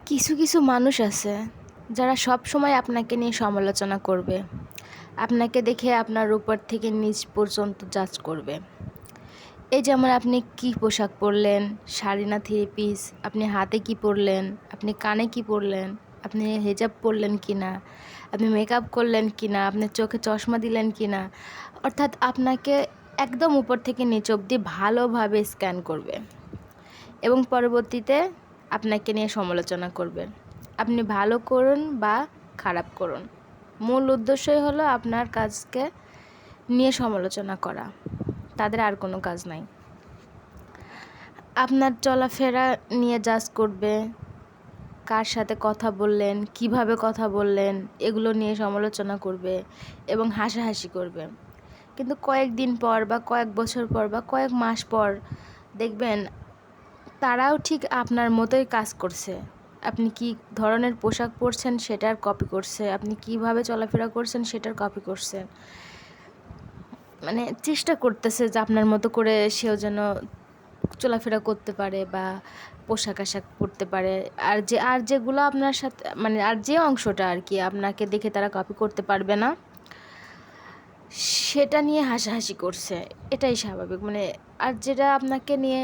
কিছু কিছু মানুষ আছে যারা সব সময় আপনাকে নিয়ে সমালোচনা করবে, আপনাকে দেখে আপনার উপর থেকে নিচ পর্যন্ত জাজ করবে। এই যেমন আপনি কি পোশাক পরলেন, শাড়ি না থ্রি পিস, আপনি হাতে কি পরলেন, আপনি কানে কি পরলেন, আপনি হিজাব পরলেন কি না, আপনি মেকআপ করলেন কি না, আপনি চোখে চশমা দিলেন কি না, অর্থাৎ আপনাকে একদম উপর থেকে নিচ অবধি ভালোভাবে স্ক্যান করবে এবং পরবর্তীতে আপনাকে নিয়ে সমালোচনা করবেন। আপনি ভালো করুন বা খারাপ করুন, মূল উদ্দেশ্যই হলো আপনার কাজকে নিয়ে সমালোচনা করা, তাদের আর কোনো কাজ নাই। আপনার চলাফেরা নিয়ে জাজ করবে, কার সাথে কথা বললেন, কিভাবে কথা বললেন, এগুলো নিয়ে সমালোচনা করবে এবং হাসাহাসি করবে। কিন্তু কয়েকদিন পর বা কয়েক বছর পর বা কয়েক মাস পর দেখবেন তারাও ঠিক আপনার মতোই কাজ করছে। আপনি কি ধরনের পোশাক পরছেন সেটার কপি করছে, আপনি কিভাবে চলাফেরা করছেন সেটার কপি করছে, মানে চেষ্টা করতেছে যে আপনার মতো করে সেও যেন চলাফেরা করতে পারে বা পোশাক আশাক পরতে পারে। আর যেগুলো আপনার সাথে আর যে অংশটা আর কি আপনাকে দেখে তারা কপি করতে পারবে না, সেটা নিয়ে হাসাহাসি করছে। এটাই স্বাভাবিক। আর যেটা আপনাকে নিয়ে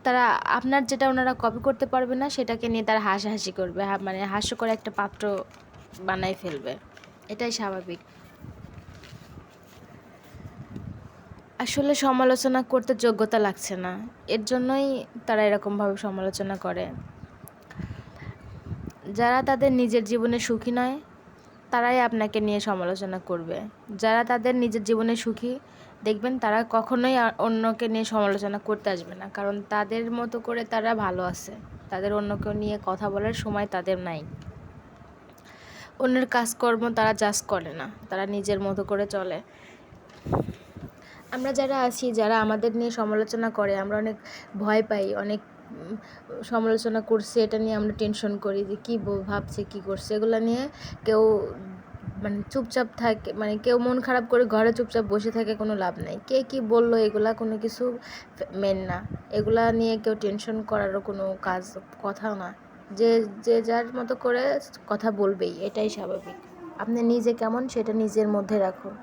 তারা আপনার যেটা ওনারা কপি করতে পারবে না সেটাকে নিয়ে তারা হাসাহাসি করবে, হাস্যকর একটা পাত্র বানায় ফেলবে। এটাই স্বাভাবিক। আসলে সমালোচনা করতে যোগ্যতা লাগছে না, এর জন্যই তারা এরকমভাবে সমালোচনা করে। যারা তাদের নিজের জীবনে সুখী নয় তারাই আপনাকে নিয়ে সমালোচনা করবে। যারা তাদের নিজের জীবনে সুখী দেখবেন তারা কখনোই অন্যকে নিয়ে সমালোচনা করতে আসবে না, কারণ তাদের মতো করে তারা ভালো আছে। তাদের অন্যকে নিয়ে কথা বলার সময় তাদের নাই। অন্যের কাজকর্ম তারা জাজ করে না, তারা নিজের মতো করে চলে। আমরা যারা আছি, যারা আমাদের নিয়ে সমালোচনা করে, আমরা অনেক ভয় পাই, অনেক সমালোচনা করছে এটা নিয়ে আমরা টেনশন করি যে কী ভাবছে, কী করছে। এগুলো নিয়ে কেউ চুপচাপ থাকে, কেউ মন খারাপ করে ঘরে চুপচাপ বসে থাকে, কোনো লাভ নাই। কে কী বললো এগুলা কোনো কিছু মেন না, এগুলা নিয়ে কেউ টেনশন করারও কোনো কথাও না। যে যে যার মতো করে কথা বলবেই, এটাই স্বাভাবিক। আপনি নিজে কেমন সেটা নিজের মধ্যে রাখুন।